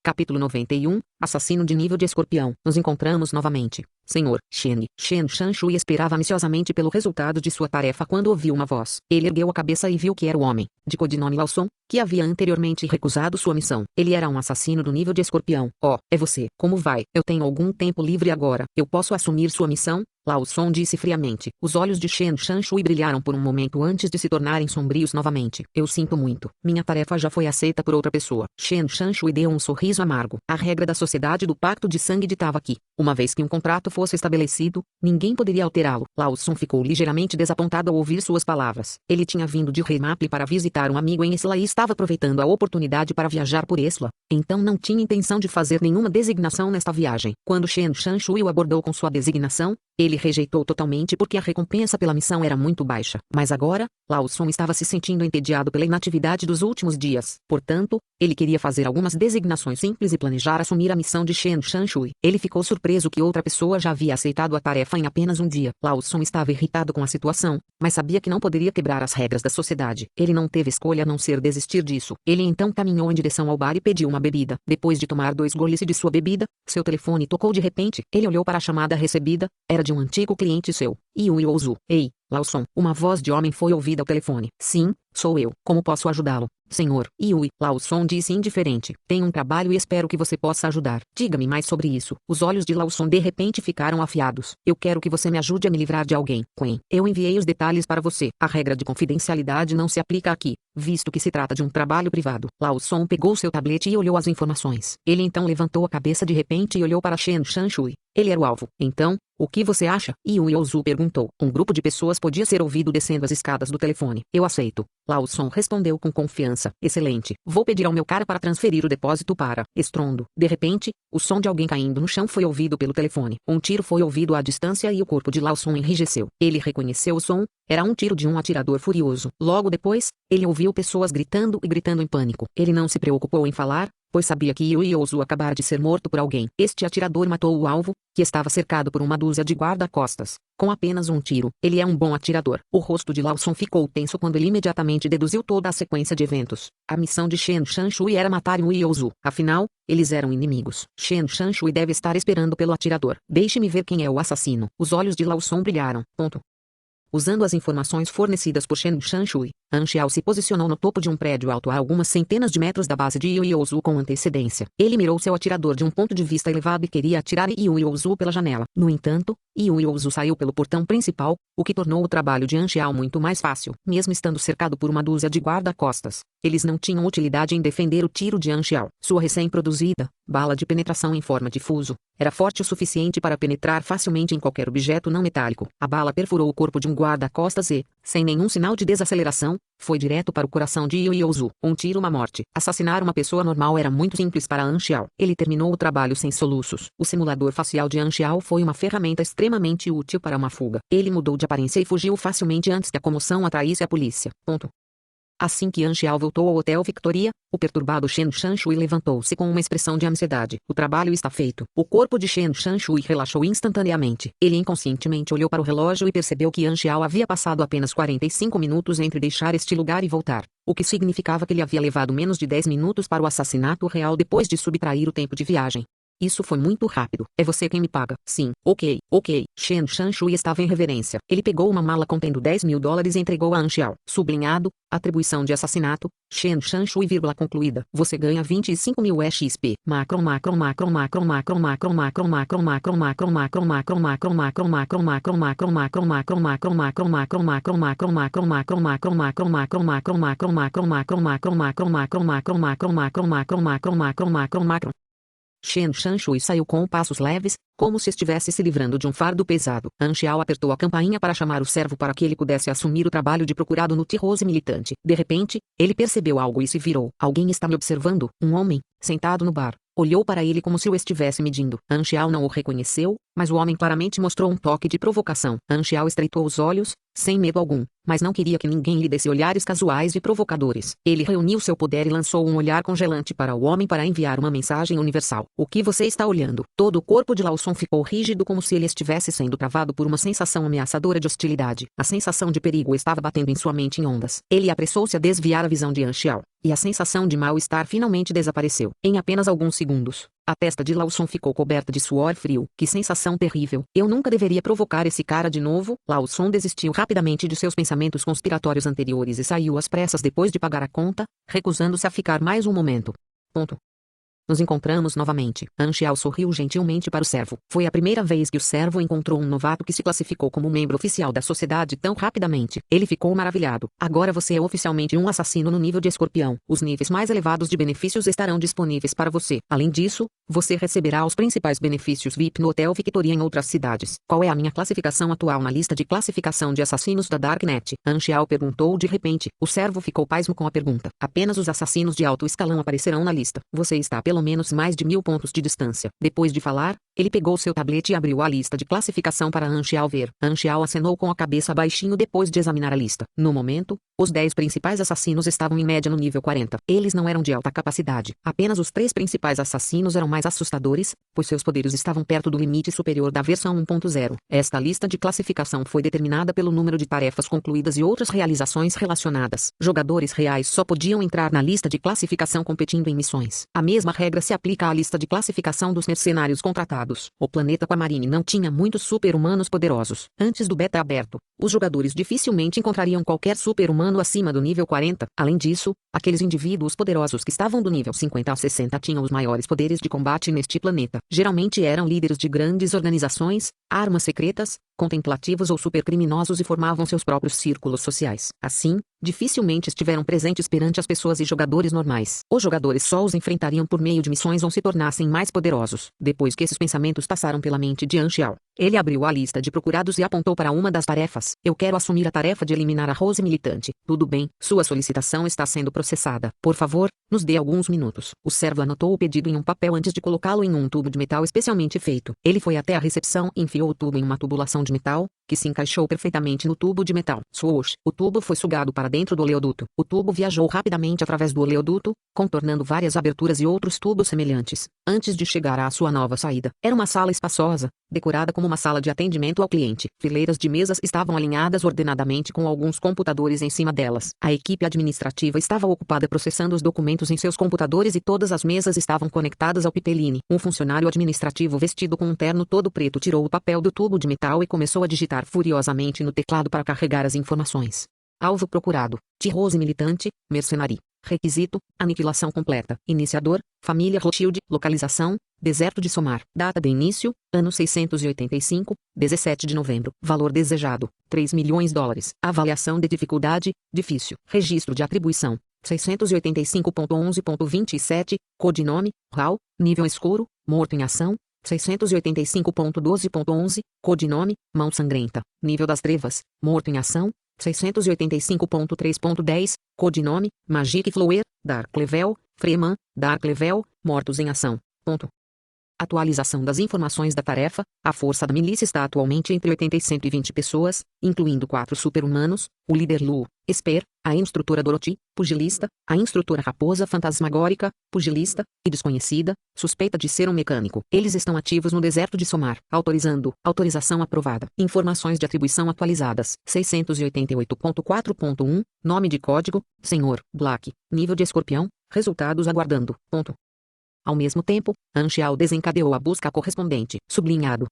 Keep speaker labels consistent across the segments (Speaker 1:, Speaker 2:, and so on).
Speaker 1: Capítulo 91, Assassino de nível de escorpião. Nos encontramos novamente. Senhor, Shen Shanshui esperava ansiosamente pelo resultado de sua tarefa quando ouviu uma voz. Ele ergueu a cabeça e viu que era o homem, de codinome Lawson, que havia anteriormente recusado sua missão. Ele era um assassino do nível de escorpião. Oh, é você. Como vai? Eu tenho algum tempo livre agora. Eu posso assumir sua missão? Lawson disse friamente. Os olhos de Shen Shanshui brilharam por um momento antes de se tornarem sombrios novamente. Eu sinto muito. Minha tarefa já foi aceita por outra pessoa. Shen Shanshui deu um sorriso amargo. A regra da sociedade do pacto de sangue ditava que, uma vez que um contrato fosse estabelecido, ninguém poderia alterá-lo. Lawson ficou ligeiramente desapontado ao ouvir suas palavras. Ele tinha vindo de Remaple para visitar um amigo em Isla e estava aproveitando a oportunidade para viajar por Isla. Então não tinha intenção de fazer nenhuma designação nesta viagem. Quando Shen Shanshui o abordou com sua designação, ele rejeitou totalmente porque a recompensa pela missão era muito baixa. Mas agora, Lawson estava se sentindo entediado pela inatividade dos últimos dias. Portanto, ele queria fazer algumas designações simples e planejar assumir a missão de Shen Shanshui. Ele ficou surpreso que outra pessoa já havia aceitado a tarefa em apenas um dia. Lawson estava irritado com a situação, mas sabia que não poderia quebrar as regras da sociedade. Ele não teve escolha a não ser desistir disso. Ele então caminhou em direção ao bar e pediu uma bebida. Depois de tomar 2 goles de sua bebida, seu telefone tocou de repente. Ele olhou para a chamada recebida. Era de um antigo cliente seu. Yui Ozu. Ei, Lawson. Uma voz de homem foi ouvida ao telefone. Sim, sou eu. Como posso ajudá-lo, senhor? Yui. Lawson disse indiferente. Tenho um trabalho e espero que você possa ajudar. Diga-me mais sobre isso. Os olhos de Lawson de repente ficaram afiados. Eu quero que você me ajude a me livrar de alguém. Quen. Eu enviei os detalhes para você. A regra de confidencialidade não se aplica aqui, visto que se trata de um trabalho privado. Lawson pegou seu tablete e olhou as informações. Ele então levantou a cabeça de repente e olhou para Shen Shanshui. Ele era o alvo. Então, o que você acha? Yui Ozu perguntou. Um grupo de pessoas podia ser ouvido descendo as escadas do telefone. Eu aceito. Lawson respondeu com confiança. Excelente. Vou pedir ao meu cara para transferir o depósito para... Estrondo. De repente, o som de alguém caindo no chão foi ouvido pelo telefone. Um tiro foi ouvido à distância e o corpo de Lawson enrijeceu. Ele reconheceu o som. Era um tiro de um atirador furioso. Logo depois, ele ouviu pessoas gritando e gritando em pânico. Ele não se preocupou em falar, pois sabia que Yui Ozu acabara de ser morto por alguém. Este atirador matou o alvo, que estava cercado por uma dúzia de guarda-costas. Com apenas um tiro, ele é um bom atirador. O rosto de Lawson ficou tenso quando ele imediatamente deduziu toda a sequência de eventos. A missão de Shen Shanshui era matar Yui Ozu. Afinal, eles eram inimigos. Shen Shanshui deve estar esperando pelo atirador. Deixe-me ver quem é o assassino. Os olhos de Lawson brilharam. Usando as informações fornecidas por Shen Shanshui, Han Xiao se posicionou no topo de um prédio alto a algumas centenas de metros da base de Yui Ozu com antecedência. Ele mirou seu atirador de um ponto de vista elevado e queria atirar Yui Ozu pela janela. No entanto, Yui Ozu saiu pelo portão principal, o que tornou o trabalho de Han Xiao muito mais fácil. Mesmo estando cercado por uma dúzia de guarda-costas, eles não tinham utilidade em defender o tiro de Han Xiao. Sua recém-produzida bala de penetração em forma de fuso era forte o suficiente para penetrar facilmente em qualquer objeto não metálico. A bala perfurou o corpo de um guarda-costas e, sem nenhum sinal de desaceleração, foi direto para o coração de Yui Ozu. Um tiro, uma morte. Assassinar uma pessoa normal era muito simples para Han Xiao. Ele terminou o trabalho sem soluços. O simulador facial de Han Xiao foi uma ferramenta extremamente útil para uma fuga. Ele mudou de aparência e fugiu facilmente antes que a comoção atraísse a polícia. Assim que Han Xiao voltou ao Hotel Victoria, o perturbado Shen Shanshui levantou-se com uma expressão de ansiedade. O trabalho está feito. O corpo de Shen Shanshui relaxou instantaneamente. Ele inconscientemente olhou para o relógio e percebeu que Han Xiao havia passado apenas 45 minutos entre deixar este lugar e voltar, o que significava que ele havia levado menos de 10 minutos para o assassinato real depois de subtrair o tempo de viagem. Isso foi muito rápido. É você quem me paga. Sim. Ok. Shen Shanshui estava em reverência. Ele pegou uma mala contendo $10.000 e entregou a Han Xiao. Sublinhado, atribuição de assassinato, Shen Shanshui, concluída. Você ganha 25.000 EXP. Shen Shanshui saiu com passos leves, como se estivesse se livrando de um fardo pesado. Han Xiao apertou a campainha para chamar o servo para que ele pudesse assumir o trabalho de procurado no T-Rose militante. De repente, ele percebeu algo e se virou. Alguém está me observando? Um homem, sentado no bar, olhou para ele como se o estivesse medindo. Han Xiao não o reconheceu, mas o homem claramente mostrou um toque de provocação. Han Xiao estreitou os olhos, sem medo algum, mas não queria que ninguém lhe desse olhares casuais e provocadores. Ele reuniu seu poder e lançou um olhar congelante para o homem para enviar uma mensagem universal. O que você está olhando? Todo o corpo de Lawson ficou rígido como se ele estivesse sendo travado por uma sensação ameaçadora de hostilidade. A sensação de perigo estava batendo em sua mente em ondas. Ele apressou-se a desviar a visão de Han Xiao. e a sensação de mal-estar finalmente desapareceu. Em apenas alguns segundos, a testa de Lawson ficou coberta de suor frio. Que sensação terrível. Eu nunca deveria provocar esse cara de novo. Lawson desistiu rapidamente de seus pensamentos conspiratórios anteriores e saiu às pressas depois de pagar a conta, recusando-se a ficar mais um momento. Nos encontramos novamente. Anchial sorriu gentilmente para o servo. Foi a primeira vez que o servo encontrou um novato que se classificou como membro oficial da sociedade tão rapidamente. Ele ficou maravilhado. Agora você é oficialmente um assassino no nível de escorpião. Os níveis mais elevados de benefícios estarão disponíveis para você. Além disso, você receberá os principais benefícios VIP no Hotel Victoria em outras cidades. Qual é a minha classificação atual na lista de classificação de assassinos da Darknet? Anchial perguntou de repente. O servo ficou pasmo com a pergunta. Apenas os assassinos de alto escalão aparecerão na lista. Você está pelo menos mais de 1000 pontos de distância. Depois de falar, ele pegou seu tablete e abriu a lista de classificação para Anchial ver. Anchial acenou com a cabeça baixinho depois de examinar a lista. No momento, os 10 principais assassinos estavam em média no nível 40. Eles não eram de alta capacidade. Apenas os 3 principais assassinos eram mais assustadores, pois seus poderes estavam perto do limite superior da versão 1.0. Esta lista de classificação foi determinada pelo número de tarefas concluídas e outras realizações relacionadas. Jogadores reais só podiam entrar na lista de classificação competindo em missões. A mesma regra se aplica à lista de classificação dos mercenários contratados. O planeta Aquamarine não tinha muitos super-humanos poderosos. Antes do beta aberto, os jogadores dificilmente encontrariam qualquer super-humano acima do nível 40. Além disso, aqueles indivíduos poderosos que estavam do nível 50 a 60 tinham os maiores poderes de combate neste planeta. Geralmente eram líderes de grandes organizações, armas secretas, contemplativos ou supercriminosos e formavam seus próprios círculos sociais. Assim, dificilmente estiveram presentes perante as pessoas e jogadores normais. Os jogadores só os enfrentariam por meio de missões ou se tornassem mais poderosos. Depois que esses pensamentos passaram pela mente de Anchial, ele abriu a lista de procurados e apontou para uma das tarefas. Eu quero assumir a tarefa de eliminar a Rose Militante. Tudo bem, sua solicitação está sendo processada. Por favor, nos dê alguns minutos. O servo anotou o pedido em um papel antes de colocá-lo em um tubo de metal especialmente feito. Ele foi até a recepção e enfiou o tubo em uma tubulação de metal, que se encaixou perfeitamente no tubo de metal. Swoosh! O tubo foi sugado para dentro do oleoduto. O tubo viajou rapidamente através do oleoduto, contornando várias aberturas e outros tubos semelhantes, antes de chegar à sua nova saída. Era uma sala espaçosa, decorada como uma sala de atendimento ao cliente. Fileiras de mesas estavam alinhadas ordenadamente com alguns computadores em cima delas. A equipe administrativa estava ocupada processando os documentos em seus computadores e todas as mesas estavam conectadas ao pipeline. Um funcionário administrativo vestido com um terno todo preto tirou o papel do tubo de metal e começou a digitar furiosamente no teclado para carregar as informações. Alvo procurado: T-Rose Militante, Mercenari. Requisito: aniquilação completa. Iniciador: família Rothschild. Localização: Deserto de Somar. Data de início: ano 685, 17 de novembro. Valor desejado: 3 milhões de dólares. Avaliação de dificuldade: difícil. Registro de atribuição: 685.11.27, codinome: RAL, nível escuro, morto em ação: 685.12.11, codinome: Mão Sangrenta, nível das trevas, morto em ação: 685.3.10, codinome: Magic Flower, Dark Level, Freeman, Dark Level, mortos em ação. Atualização das informações da tarefa: a força da milícia está atualmente entre 80 e 120 pessoas, incluindo 4 super-humanos, o líder Lu, Esper, a instrutora Dorothy, pugilista, a instrutora Raposa Fantasmagórica, pugilista, e desconhecida, suspeita de ser um mecânico. Eles estão ativos no deserto de Somar. Autorizando. Autorização aprovada. Informações de atribuição atualizadas. 688.4.1, nome de código: Senhor Black. Nível de escorpião. Resultados aguardando. Ao mesmo tempo, Anchial desencadeou a busca correspondente. Sublinhado.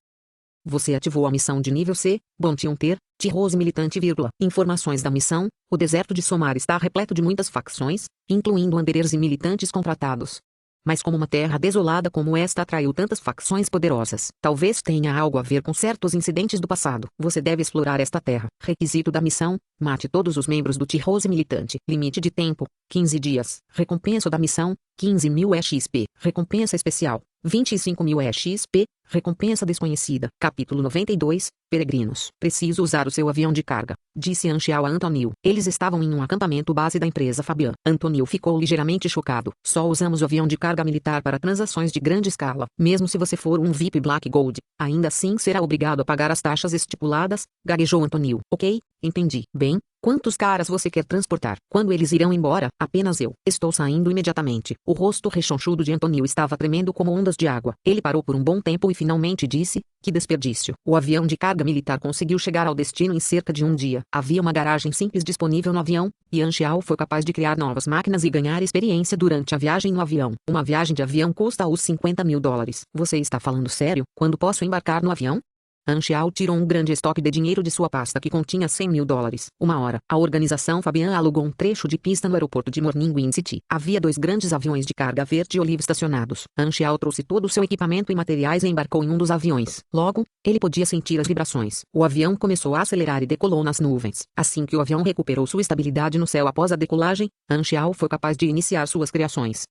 Speaker 1: Você ativou a missão de nível C, Bounty Hunter, T-Rose Militante, Informações da missão: o deserto de Somar está repleto de muitas facções, incluindo underers e militantes contratados. Mas como uma terra desolada como esta atraiu tantas facções poderosas, talvez tenha algo a ver com certos incidentes do passado. Você deve explorar esta terra. Requisito da missão: mate todos os membros do T-Rose Militante. Limite de tempo: 15 dias. Recompensa da missão: 15.000 EXP. Recompensa especial: 25.000 EXP. Recompensa desconhecida. Capítulo 92, Peregrinos. Preciso usar o seu avião de carga, disse Anchial a Antonil. Eles estavam em um acampamento base da empresa Fabian. Antonil ficou ligeiramente chocado. Só usamos o avião de carga militar para transações de grande escala. Mesmo se você for um VIP Black Gold, ainda assim será obrigado a pagar as taxas estipuladas, gaguejou Antonil. Ok, entendi. Bem, Quantos caras você quer transportar? Quando eles irão embora? Apenas eu. Estou saindo imediatamente. O rosto rechonchudo de Antonio estava tremendo como ondas de água. Ele parou por um bom tempo e finalmente disse: que desperdício. O avião de carga militar conseguiu chegar ao destino em cerca de um dia. Havia uma garagem simples disponível no avião, e Anxiao foi capaz de criar novas máquinas e ganhar experiência durante a viagem no avião. Uma viagem de avião custa os $50.000. Você está falando sério? Quando posso embarcar no avião? Anxiao tirou um grande estoque de dinheiro de sua pasta que continha $100.000. Uma hora, a organização Fabian alugou um trecho de pista no aeroporto de Morning Wind City. Havia 2 grandes aviões de carga verde e oliva estacionados. Anxiao trouxe todo o seu equipamento e materiais e embarcou em um dos aviões. Logo, ele podia sentir as vibrações. O avião começou a acelerar e decolou nas nuvens. Assim que o avião recuperou sua estabilidade no céu após a decolagem, Anxiao foi capaz de iniciar suas criações.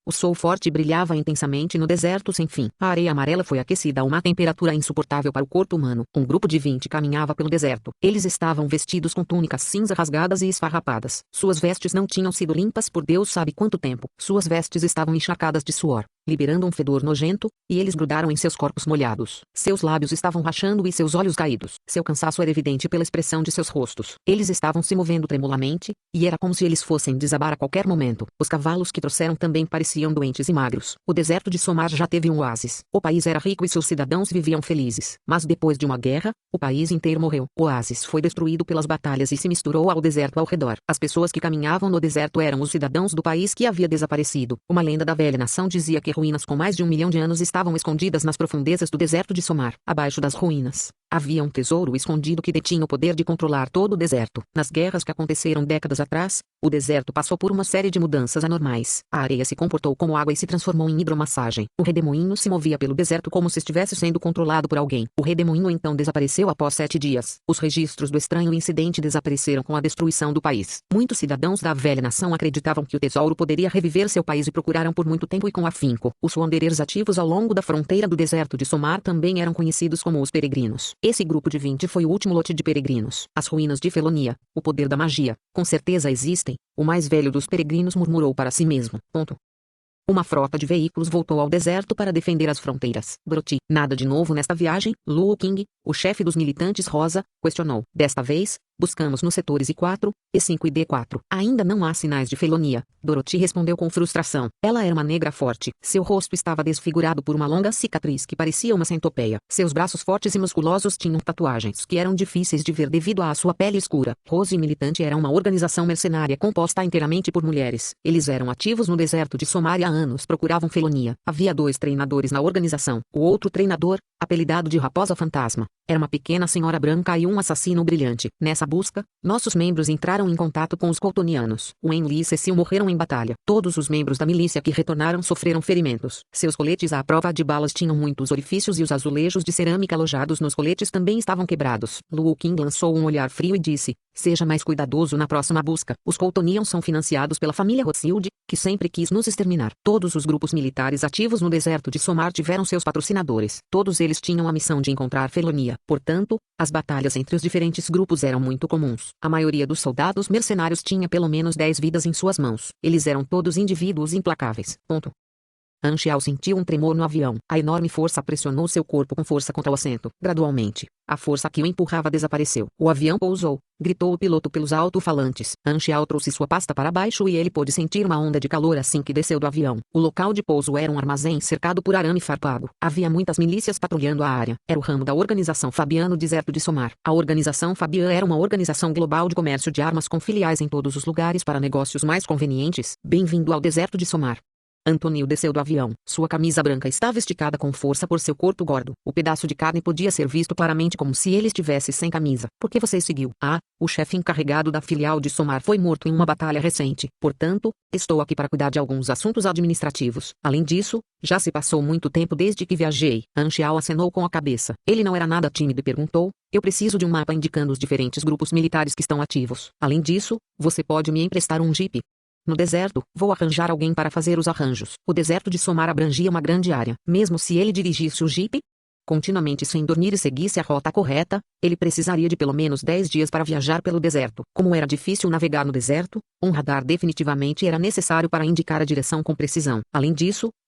Speaker 1: O sol forte brilhava intensamente no deserto sem fim. A areia amarela foi aquecida a uma temperatura insuportável para o corpo humano. Um grupo de 20 caminhava pelo deserto. Eles estavam vestidos com túnicas cinza rasgadas e esfarrapadas. Suas vestes não tinham sido limpas por Deus sabe quanto tempo. Suas vestes estavam encharcadas de suor, liberando um fedor nojento, e eles grudaram em seus corpos molhados. Seus lábios estavam rachando e seus olhos caídos. Seu cansaço era evidente pela expressão de seus rostos. Eles estavam se movendo tremulamente, e era como se eles fossem desabar a qualquer momento. Os cavalos que trouxeram também pareciam doentes e magros. O deserto de Somar já teve um oásis. O país era rico e seus cidadãos viviam felizes. Mas depois de uma guerra, o país inteiro morreu. O oásis foi destruído pelas batalhas e se misturou ao deserto ao redor. As pessoas que caminhavam no deserto eram os cidadãos do país que havia desaparecido. Uma lenda da velha nação dizia que ruínas com mais de 1 milhão de anos estavam escondidas nas profundezas do deserto de Somar. Abaixo das ruínas, havia um tesouro escondido que detinha o poder de controlar todo o deserto. Nas guerras que aconteceram décadas atrás, o deserto passou por uma série de mudanças anormais. A areia se comportou como água e se transformou em hidromassagem. O redemoinho se movia pelo deserto como se estivesse sendo controlado por alguém. O redemoinho então desapareceu após 7 dias. Os registros do estranho incidente desapareceram com a destruição do país. Muitos cidadãos da velha nação acreditavam que o tesouro poderia reviver seu país e procuraram por muito tempo e com afinco. Os wanderers ativos ao longo da fronteira do deserto de Somar também eram conhecidos como os peregrinos. Esse grupo de 20 foi o último lote de peregrinos. As ruínas de Felonia, o poder da magia, com certeza existem, o mais velho dos peregrinos murmurou para si mesmo. Uma frota de veículos voltou ao deserto para defender as fronteiras. Dorothy, nada de novo nesta viagem? Luo King, o chefe dos militantes rosa, questionou. Desta vez, buscamos nos setores I4, E5 e D4. Ainda não há sinais de Felonia. Dorothy respondeu com frustração. Ela era uma negra forte. Seu rosto estava desfigurado por uma longa cicatriz que parecia uma centopeia. Seus braços fortes e musculosos tinham tatuagens que eram difíceis de ver devido à sua pele escura. Rose Militante era uma organização mercenária composta inteiramente por mulheres. Eles eram ativos no deserto de Somália há anos, procuravam Felonia. Havia 2 treinadores na organização. O outro treinador, apelidado de Raposa Fantasma, era uma pequena senhora branca e um assassino brilhante. Nessa busca, nossos membros entraram em contato com os coltonianos. Wenli e Cecil morreram em batalha. Todos os membros da milícia que retornaram sofreram ferimentos. Seus coletes à prova de balas tinham muitos orifícios e os azulejos de cerâmica alojados nos coletes também estavam quebrados. Luo King lançou um olhar frio e disse: seja mais cuidadoso na próxima busca. Os Coltonians são financiados pela família Rothschild, que sempre quis nos exterminar. Todos os grupos militares ativos no deserto de Somar tiveram seus patrocinadores. Todos eles tinham a missão de encontrar Felonia. Portanto, as batalhas entre os diferentes grupos eram muito comuns. A maioria dos soldados mercenários tinha pelo menos 10 vidas em suas mãos. Eles eram todos indivíduos implacáveis. Anxiao sentiu um tremor no avião. A enorme força pressionou seu corpo com força contra o assento. Gradualmente, a força que o empurrava desapareceu. O avião pousou, gritou o piloto pelos alto-falantes. Anxiao trouxe sua pasta para baixo e ele pôde sentir uma onda de calor assim que desceu do avião. O local de pouso era um armazém cercado por arame farpado. Havia muitas milícias patrulhando a área. Era o ramo da Organização Fabian no deserto de Somar. A Organização Fabian era uma organização global de comércio de armas com filiais em todos os lugares para negócios mais convenientes. Bem-vindo ao deserto de Somar. Antonio desceu do avião. Sua camisa branca estava esticada com força por seu corpo gordo. O pedaço de carne podia ser visto claramente como se ele estivesse sem camisa. Por que você seguiu? O chefe encarregado da filial de Somar foi morto em uma batalha recente. Portanto, estou aqui para cuidar de alguns assuntos administrativos. Além disso, já se passou muito tempo desde que viajei. Anxiao acenou com a cabeça. Ele não era nada tímido e perguntou: eu preciso de um mapa indicando os diferentes grupos militares que estão ativos. Além disso, você pode me emprestar um jipe? No deserto, vou arranjar alguém para fazer os arranjos. O deserto de Somar abrangia uma grande área. Mesmo se ele dirigisse o jipe continuamente sem dormir e seguisse a rota correta, ele precisaria de pelo menos 10 dias para viajar pelo deserto. Como era difícil navegar no deserto, um radar definitivamente era necessário para indicar a direção com precisão. Além disso,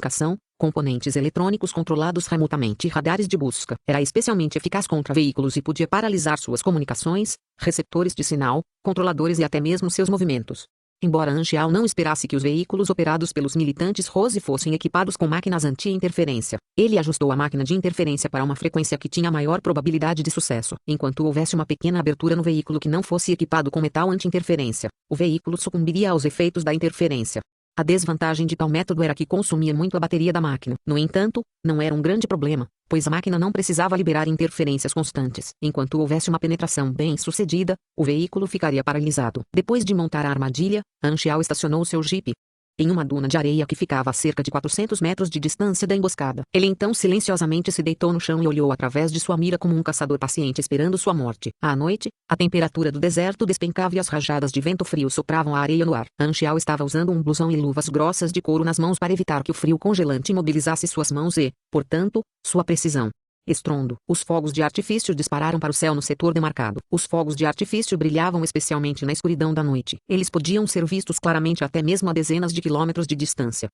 Speaker 1: comunicação, componentes eletrônicos controlados remotamente e radares de busca. Era especialmente eficaz contra veículos e podia paralisar suas comunicações, receptores de sinal, controladores e até mesmo seus movimentos. Embora Anchial não esperasse que os veículos operados pelos militantes Rose fossem equipados com máquinas anti-interferência, ele ajustou a máquina de interferência para uma frequência que tinha maior probabilidade de sucesso. Enquanto houvesse uma pequena abertura no veículo que não fosse equipado com metal anti-interferência, o veículo sucumbiria aos efeitos da interferência. A desvantagem de tal método era que consumia muito a bateria da máquina. No entanto, não era um grande problema, pois a máquina não precisava liberar interferências constantes. Enquanto houvesse uma penetração bem-sucedida, o veículo ficaria paralisado. Depois de montar a armadilha, Anchial estacionou seu jipe em uma duna de areia que ficava a cerca de 400 metros de distância da emboscada. Ele então silenciosamente se deitou no chão e olhou através de sua mira como um caçador paciente esperando sua morte. À noite, a temperatura do deserto despencava e as rajadas de vento frio sopravam a areia no ar. Anchial estava usando um blusão e luvas grossas de couro nas mãos para evitar que o frio congelante imobilizasse suas mãos e, portanto, sua precisão. Estrondo. Os fogos de artifício dispararam para o céu no setor demarcado. Os fogos de artifício brilhavam especialmente na escuridão da noite. Eles podiam ser vistos claramente até mesmo a dezenas de quilômetros de distância.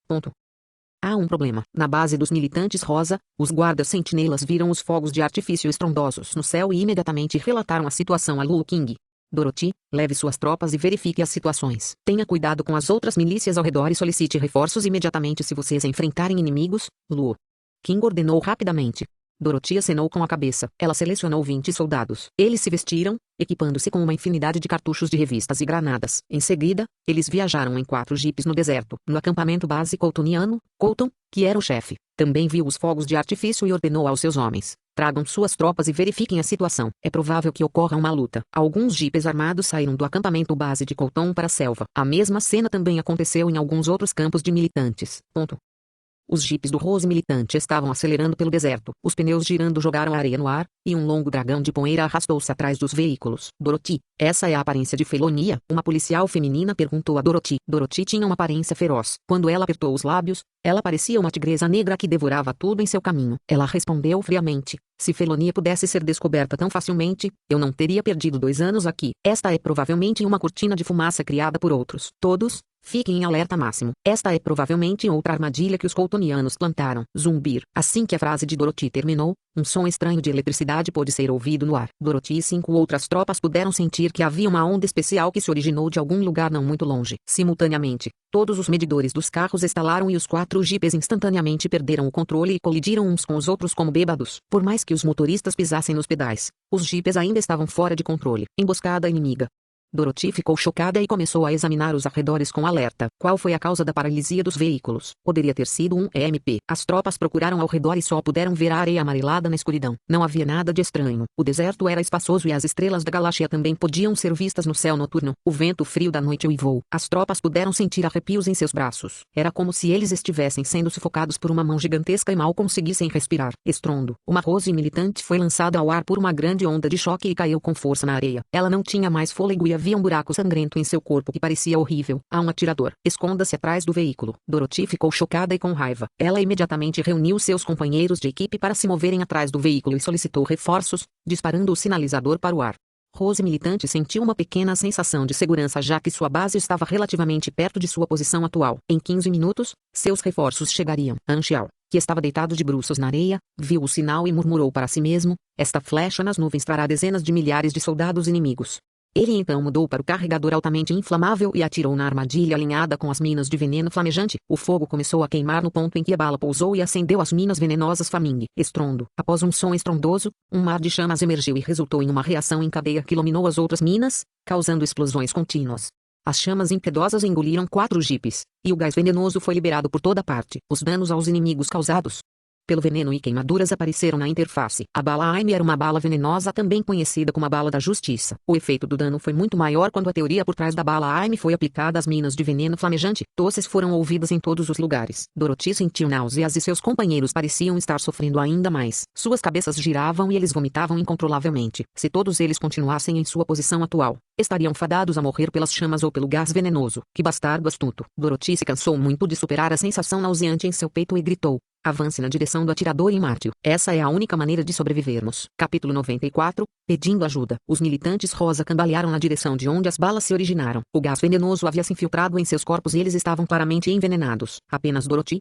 Speaker 1: Há um problema. Na base dos militantes rosa, os guardas sentinelas viram os fogos de artifício estrondosos no céu e imediatamente relataram a situação a Lu King. Dorothy, leve suas tropas e verifique as situações. Tenha cuidado com as outras milícias ao redor e solicite reforços imediatamente se vocês enfrentarem inimigos, Lu King ordenou rapidamente. Dorothy acenou com a cabeça. Ela selecionou 20 soldados. Eles se vestiram, equipando-se com uma infinidade de cartuchos de revistas e granadas. Em seguida, eles viajaram em 4 jipes no deserto. No acampamento base coltoniano, Colton, que era o chefe, também viu os fogos de artifício e ordenou aos seus homens: tragam suas tropas e verifiquem a situação. É provável que ocorra uma luta. Alguns jipes armados saíram do acampamento base de Colton para a selva. A mesma cena também aconteceu em alguns outros campos de militantes. Os jipes do Rose militante estavam acelerando pelo deserto. Os pneus girando jogaram a areia no ar, e um longo dragão de poeira arrastou-se atrás dos veículos. Dorothy, essa é a aparência de Felonia? Uma policial feminina perguntou a Dorothy. Dorothy tinha uma aparência feroz. Quando ela apertou os lábios, ela parecia uma tigresa negra que devorava tudo em seu caminho. Ela respondeu friamente: se Felonia pudesse ser descoberta tão facilmente, eu não teria perdido 2 anos aqui. Esta é provavelmente uma cortina de fumaça criada por outros. Todos, fiquem em alerta máximo. Esta é provavelmente outra armadilha que os coltonianos plantaram. Zumbir. Assim que a frase de Dorothy terminou, um som estranho de eletricidade pôde ser ouvido no ar. Dorothy e 5 outras tropas puderam sentir que havia uma onda especial que se originou de algum lugar não muito longe. Simultaneamente, todos os medidores dos carros estalaram e os 4 jipes instantaneamente perderam o controle e colidiram uns com os outros como bêbados. Por mais que os motoristas pisassem nos pedais, os jipes ainda estavam fora de controle. Emboscada inimiga. Dorothy ficou chocada e começou a examinar os arredores com alerta. Qual foi a causa da paralisia dos veículos? Poderia ter sido um EMP. As tropas procuraram ao redor e só puderam ver a areia amarelada na escuridão. Não havia nada de estranho. O deserto era espaçoso e as estrelas da galáxia também podiam ser vistas no céu noturno. O vento frio da noite uivou. As tropas puderam sentir arrepios em seus braços. Era como se eles estivessem sendo sufocados por uma mão gigantesca e mal conseguissem respirar. Estrondo. Uma Rose militante foi lançada ao ar por uma grande onda de choque e caiu com força na areia. Ela não tinha mais fôlego e havia um buraco sangrento em seu corpo que parecia horrível. Há um atirador. Esconda-se atrás do veículo. Dorothy ficou chocada e com raiva. Ela imediatamente reuniu seus companheiros de equipe para se moverem atrás do veículo e solicitou reforços, disparando o sinalizador para o ar. Rose militante sentiu uma pequena sensação de segurança já que sua base estava relativamente perto de sua posição atual. Em 15 minutos, seus reforços chegariam. Anchial, que estava deitado de bruços na areia, viu o sinal e murmurou para si mesmo: esta flecha nas nuvens trará dezenas de milhares de soldados inimigos. Ele então mudou para o carregador altamente inflamável e atirou na armadilha alinhada com as minas de veneno flamejante. O fogo começou a queimar no ponto em que a bala pousou e acendeu as minas venenosas Flaming. Estrondo. Após um som estrondoso, um mar de chamas emergiu e resultou em uma reação em cadeia que iluminou as outras minas, causando explosões contínuas. As chamas impiedosas engoliram 4 jipes, e o gás venenoso foi liberado por toda parte. Os danos aos inimigos causados pelo veneno e queimaduras apareceram na interface. A bala AIM era uma bala venenosa também conhecida como a bala da justiça. O efeito do dano foi muito maior quando a teoria por trás da bala AIM foi aplicada às minas de veneno flamejante. Tosses foram ouvidas em todos os lugares. Dorothy sentiu náuseas e seus companheiros pareciam estar sofrendo ainda mais. Suas cabeças giravam e eles vomitavam incontrolavelmente. Se todos eles continuassem em sua posição atual, estariam fadados a morrer pelas chamas ou pelo gás venenoso. Que bastardo astuto. Dorothy se cansou muito de superar a sensação nauseante em seu peito e gritou: avance na direção do atirador e mate-o. Essa é a única maneira de sobrevivermos. Capítulo 94. Pedindo ajuda. Os militantes rosa cambalearam na direção de onde as balas se originaram. O gás venenoso havia se infiltrado em seus corpos e eles estavam claramente envenenados. Apenas Dorothy,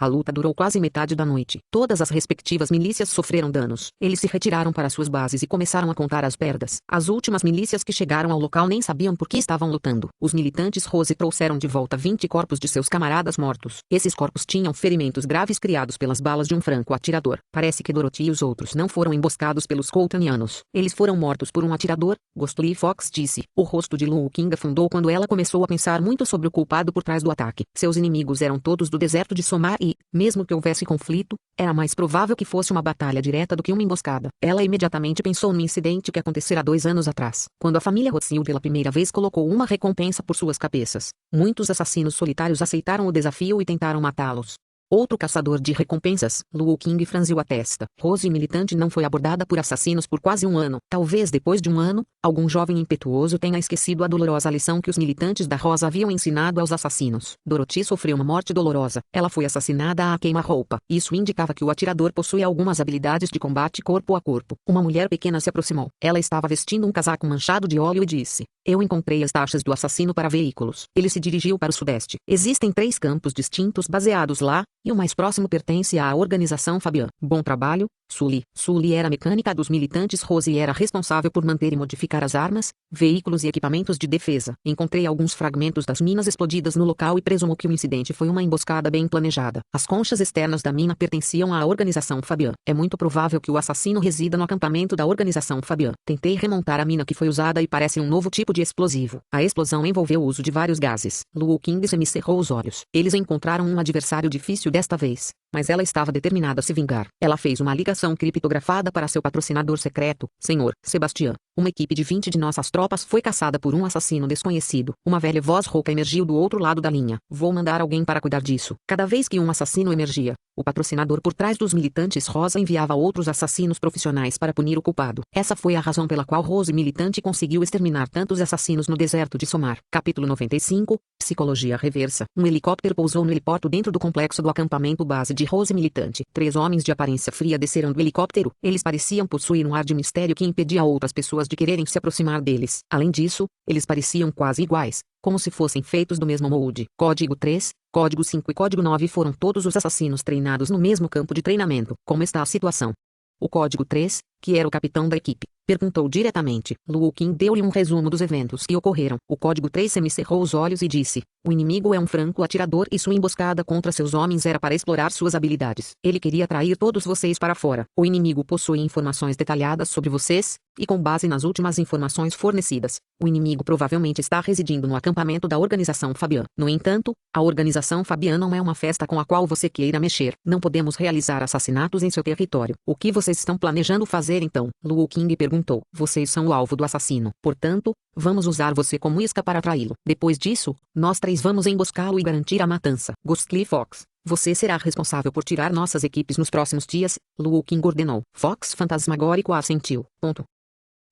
Speaker 1: A luta durou quase metade da noite. Todas as respectivas milícias sofreram danos. Eles se retiraram para suas bases e começaram a contar as perdas. As últimas milícias que chegaram ao local nem sabiam por que estavam lutando. Os militantes Rose trouxeram de volta 20 corpos de seus camaradas mortos. Esses corpos tinham ferimentos graves criados pelas balas de um franco-atirador. Parece que Dorothy e os outros não foram emboscados pelos Coltonianos. Eles foram mortos por um atirador, Ghostly Fox disse. O rosto de Lu King afundou quando ela começou a pensar muito sobre o culpado por trás do ataque. Seus inimigos eram todos do deserto de Somar e, mesmo que houvesse conflito, era mais provável que fosse uma batalha direta do que uma emboscada. Ela imediatamente pensou no incidente que acontecera 2 anos atrás, quando a família Rothschild pela primeira vez colocou uma recompensa por suas cabeças. Muitos assassinos solitários aceitaram o desafio e tentaram matá-los. Outro caçador de recompensas, Lu King franziu a testa. Rose militante não foi abordada por assassinos por quase um ano. Talvez depois de um ano, algum jovem impetuoso tenha esquecido a dolorosa lição que os militantes da Rosa haviam ensinado aos assassinos. Dorothy sofreu uma morte dolorosa. Ela foi assassinada à queima-roupa. Isso indicava que o atirador possuía algumas habilidades de combate corpo a corpo. Uma mulher pequena se aproximou. Ela estava vestindo um casaco manchado de óleo e disse: "Eu encontrei as taxas do assassino para veículos." Ele se dirigiu para o sudeste. Existem 3 campos distintos baseados lá, e o mais próximo pertence à organização Fabian. Bom trabalho, Sully. Sully era mecânica dos militantes Rose e era responsável por manter e modificar as armas, veículos e equipamentos de defesa. Encontrei alguns fragmentos das minas explodidas no local e presumo que o incidente foi uma emboscada bem planejada. As conchas externas da mina pertenciam à organização Fabian. É muito provável que o assassino resida no acampamento da organização Fabian. Tentei remontar a mina que foi usada e parece um novo tipo de explosivo. A explosão envolveu o uso de vários gases. Lu King semicerrou os olhos. Eles encontraram um adversário difícil desta vez, mas ela estava determinada a se vingar. Ela fez uma ligação criptografada para seu patrocinador secreto, Sr. Sebastian. Uma equipe de 20 de nossas tropas foi caçada por um assassino desconhecido. Uma velha voz rouca emergiu do outro lado da linha. Vou mandar alguém para cuidar disso. Cada vez que um assassino emergia, o patrocinador por trás dos militantes Rosa enviava outros assassinos profissionais para punir o culpado. Essa foi a razão pela qual Rose militante conseguiu exterminar tantos assassinos no deserto de Somar. Capítulo 95. Psicologia reversa. Um helicóptero pousou no heliporto dentro do complexo do acampamento base de Rose militante. 3 homens de aparência fria desceram do helicóptero. Eles pareciam possuir um ar de mistério que impedia outras pessoas de quererem se aproximar deles. Além disso, eles pareciam quase iguais, como se fossem feitos do mesmo molde. Código 3, Código 5 e Código 9 foram todos os assassinos treinados no mesmo campo de treinamento. Como está a situação? O Código 3, que era o capitão da equipe, perguntou diretamente. Lu King deu-lhe um resumo dos eventos que ocorreram. O Código 3 semicerrou os olhos e disse: "O inimigo é um franco-atirador e sua emboscada contra seus homens era para explorar suas habilidades. Ele queria atrair todos vocês para fora. O inimigo possui informações detalhadas sobre vocês, e com base nas últimas informações fornecidas, o inimigo provavelmente está residindo no acampamento da organização Fabian. No entanto, a organização Fabian não é uma festa com a qual você queira mexer. Não podemos realizar assassinatos em seu território. O que vocês estão planejando fazer então?" Lu King perguntou. "Vocês são o alvo do assassino. Portanto, vamos usar você como isca para atraí-lo. Depois disso, nós 3 vamos emboscá-lo e garantir a matança." Ghostly Fox: "Você será responsável por tirar nossas equipes nos próximos dias", Lu King ordenou. Fox fantasmagórico assentiu.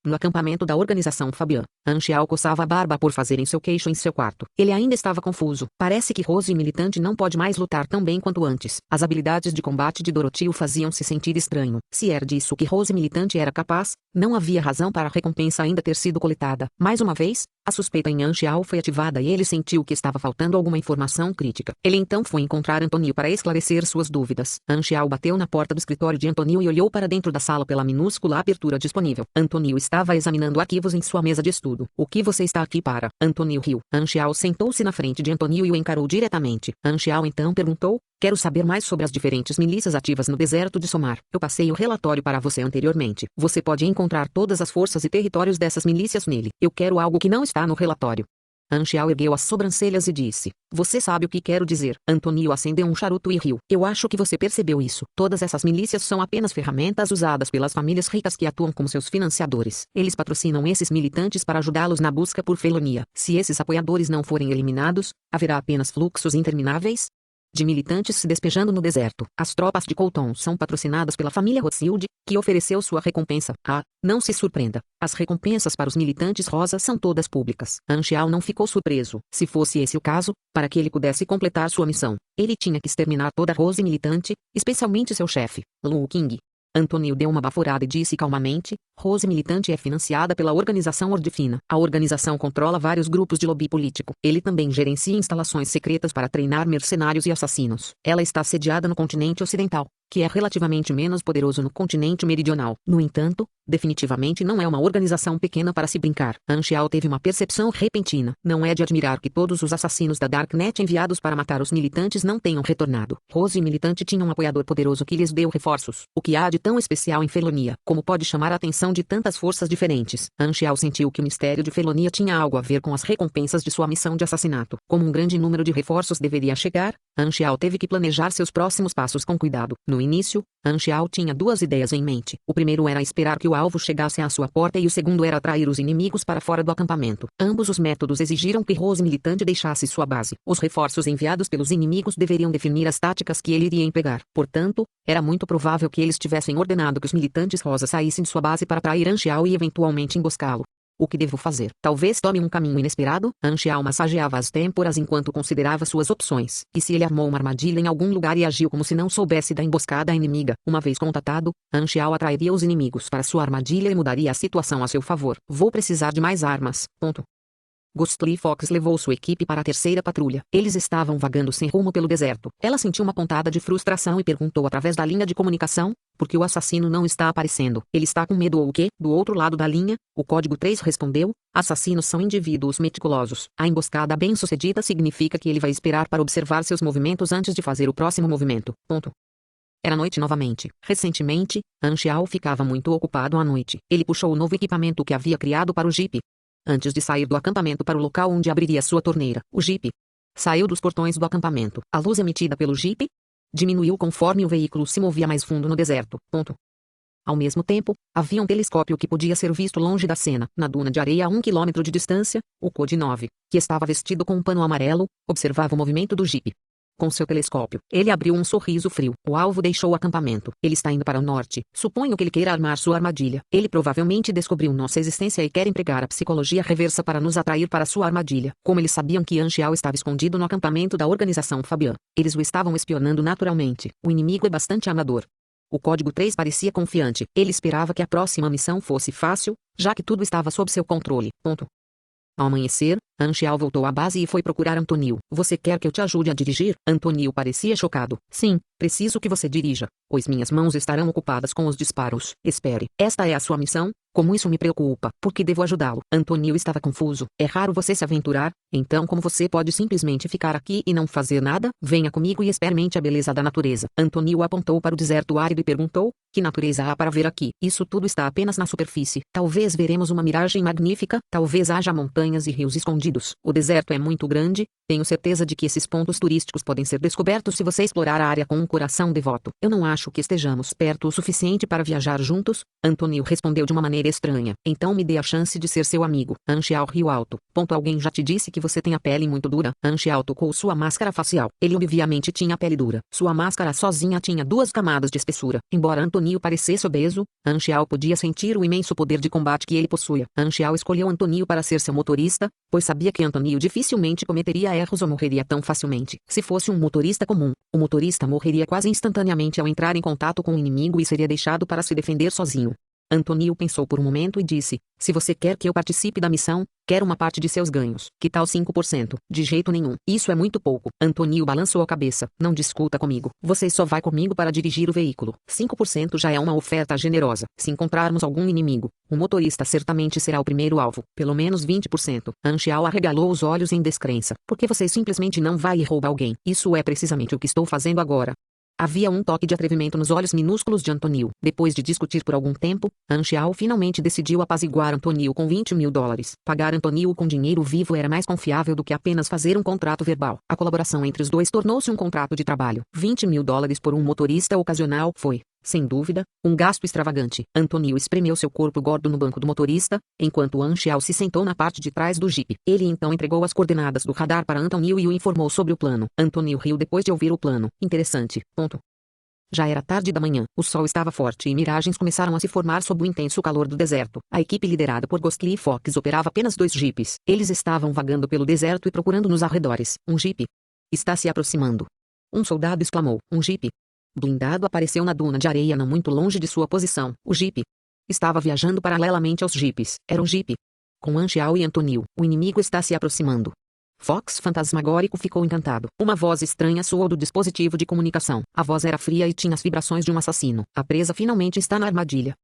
Speaker 1: No acampamento da organização Fabian, Anxial coçava a barba por fazerem seu queixo em seu quarto. Ele ainda estava confuso. Parece que Rose militante não pode mais lutar tão bem quanto antes. As habilidades de combate de Dorothy o faziam se sentir estranho. Se era disso que Rose militante era capaz, não havia razão para a recompensa ainda ter sido coletada. Mais uma vez, a suspeita em Anxial foi ativada e ele sentiu que estava faltando alguma informação crítica. Ele então foi encontrar Antonio para esclarecer suas dúvidas. Anxial bateu na porta do escritório de Antonio e olhou para dentro da sala pela minúscula abertura disponível. Antonio estava examinando arquivos em sua mesa de estudo. "O que você está aqui para?" Antonio riu. Anxial sentou-se na frente de Antonio e o encarou diretamente. Anxial então perguntou: "Quero saber mais sobre as diferentes milícias ativas no deserto de Somar. Eu passei o relatório para você anteriormente. Você pode encontrar todas as forças e territórios dessas milícias nele. Eu quero algo que não está no relatório." Anxial ergueu as sobrancelhas e disse: "Você sabe o que quero dizer." Antonio acendeu um charuto e riu. "Eu acho que você percebeu isso. Todas essas milícias são apenas ferramentas usadas pelas famílias ricas que atuam como seus financiadores. Eles patrocinam esses militantes para ajudá-los na busca por felonia. Se esses apoiadores não forem eliminados, haverá apenas fluxos intermináveis de militantes se despejando no deserto. As tropas de Colton são patrocinadas pela família Rothschild, que ofereceu sua recompensa. Não se surpreenda. As recompensas para os militantes rosa são todas públicas." Anxial não ficou surpreso. Se fosse esse o caso, para que ele pudesse completar sua missão, ele tinha que exterminar toda a Rose militante, especialmente seu chefe, Lu King. Antonio deu uma baforada e disse calmamente, Rose Militante é financiada pela organização Ordifina. A organização controla vários grupos de lobby político. Ele também gerencia instalações secretas para treinar mercenários e assassinos. Ela está sediada no continente ocidental, que é relativamente menos poderoso no continente meridional. No entanto, definitivamente não é uma organização pequena para se brincar. Anxial teve uma percepção repentina. Não é de admirar que todos os assassinos da Darknet enviados para matar os militantes não tenham retornado. Rose Militante tinha um apoiador poderoso que lhes deu reforços. O que há de tão especial em Felonia? Como pode chamar a atenção de tantas forças diferentes? Anxial sentiu que o mistério de Felonia tinha algo a ver com as recompensas de sua missão de assassinato. Como um grande número de reforços deveria chegar, Anxial teve que planejar seus próximos passos com cuidado. No início, Anxial tinha duas ideias em mente. O primeiro era esperar que o alvo chegasse à sua porta e o segundo era atrair os inimigos para fora do acampamento. Ambos os métodos exigiram que Rose Militante deixasse sua base. Os reforços enviados pelos inimigos deveriam definir as táticas que ele iria empregar. Portanto, era muito provável que eles tivessem ordenado que os militantes rosa saíssem de sua base para atrair Anxial e eventualmente emboscá-lo. O que devo fazer? Talvez tome um caminho inesperado? Anxial massageava as têmporas enquanto considerava suas opções. E se ele armou uma armadilha em algum lugar e agiu como se não soubesse da emboscada inimiga? Uma vez contatado, Anxial atrairia os inimigos para sua armadilha e mudaria a situação a seu favor. Vou precisar de mais armas. Ghostly Fox levou sua equipe para a terceira patrulha. Eles estavam vagando sem rumo pelo deserto. Ela sentiu uma pontada de frustração e perguntou através da linha de comunicação, por que o assassino não está aparecendo? Ele está com medo ou o quê? Do outro lado da linha, o código 3 respondeu, assassinos são indivíduos meticulosos. A emboscada bem-sucedida significa que ele vai esperar para observar seus movimentos antes de fazer o próximo movimento. Era noite novamente. Recentemente, Anxial ficava muito ocupado à noite. Ele puxou o novo equipamento que havia criado para o Jeep. Antes de sair do acampamento para o local onde abriria sua torneira, o Jeep saiu dos portões do acampamento. A luz emitida pelo Jeep diminuiu conforme o veículo se movia mais fundo no deserto. Ao mesmo tempo, havia um telescópio que podia ser visto longe da cena. Na duna de areia a 1 quilômetro de distância, o Code 9, que estava vestido com um pano amarelo, observava o movimento do Jeep. Com seu telescópio, ele abriu um sorriso frio. O alvo deixou o acampamento. Ele está indo para o norte. Suponho que ele queira armar sua armadilha. Ele provavelmente descobriu nossa existência e quer empregar a psicologia reversa para nos atrair para sua armadilha. Como eles sabiam que Anxial estava escondido no acampamento da organização Fabian, eles o estavam espionando naturalmente. O inimigo é bastante amador. O código 3 parecia confiante. Ele esperava que a próxima missão fosse fácil, já que tudo estava sob seu controle. Ao amanhecer, Anxial voltou à base e foi procurar Antonio. Você quer que eu te ajude a dirigir? Antonio parecia chocado. Sim, preciso que você dirija, pois minhas mãos estarão ocupadas com os disparos. Espere, esta é a sua missão? Como isso me preocupa? Por que devo ajudá-lo? Antonio estava confuso. É raro você se aventurar, então como você pode simplesmente ficar aqui e não fazer nada? Venha comigo e experimente a beleza da natureza. Antonio apontou para o deserto árido e perguntou, que natureza há para ver aqui? Isso tudo está apenas na superfície. Talvez veremos uma miragem magnífica, talvez haja montanhas e rios escondidos. O deserto é muito grande, tenho certeza de que esses pontos turísticos podem ser descobertos se você explorar a área com um coração devoto. Eu não acho que estejamos perto o suficiente para viajar juntos, Antonio respondeu de uma maneira estranha. Então me dê a chance de ser seu amigo. Anxial riu alto. Alguém já te disse que você tem a pele muito dura? Anxial tocou sua máscara facial. Ele obviamente tinha a pele dura. Sua máscara sozinha tinha 2 camadas de espessura. Embora Antonio parecesse obeso, Anxial podia sentir o imenso poder de combate que ele possuía. Anxial escolheu Antonio para ser seu motorista, pois sabia que Antonio dificilmente cometeria erros ou morreria tão facilmente. Se fosse um motorista comum, o motorista morreria quase instantaneamente ao entrar em contato com o inimigo e seria deixado para se defender sozinho. Antonio pensou por um momento e disse, se você quer que eu participe da missão, quero uma parte de seus ganhos. Que tal 5%? De jeito nenhum. Isso é muito pouco. Antonio balançou a cabeça. Não discuta comigo. Você só vai comigo para dirigir o veículo. 5% já é uma oferta generosa. Se encontrarmos algum inimigo, o motorista certamente será o primeiro alvo. Pelo menos 20%. Anxial arregalou os olhos em descrença. Por que você simplesmente não vai e rouba alguém? Isso é precisamente o que estou fazendo agora. Havia um toque de atrevimento nos olhos minúsculos de Antonio. Depois de discutir por algum tempo, Anxial finalmente decidiu apaziguar Antonio com $20 mil. Pagar Antonio com dinheiro vivo era mais confiável do que apenas fazer um contrato verbal. A colaboração entre os dois tornou-se um contrato de trabalho. $20 mil por um motorista ocasional foi, sem dúvida, um gasto extravagante. Antonio espremeu seu corpo gordo no banco do motorista, enquanto Anxial se sentou na parte de trás do Jeep. Ele então entregou as coordenadas do radar para Antonio e o informou sobre o plano. Antonio riu depois de ouvir o plano. Interessante. Já era tarde da manhã. O sol estava forte e miragens começaram a se formar sob o intenso calor do deserto. A equipe liderada por Ghostly Fox operava apenas 2 jipes. Eles estavam vagando pelo deserto e procurando nos arredores. Um jipe está se aproximando. Um soldado exclamou. Um jipe. Blindado apareceu na duna de areia não muito longe de sua posição. O jipe estava viajando paralelamente aos jipes. Era um jipe com Anchial e Antonil. O inimigo está se aproximando. Fox fantasmagórico ficou encantado. Uma voz estranha soou do dispositivo de comunicação. A voz era fria e tinha as vibrações de um assassino. A presa finalmente está na armadilha.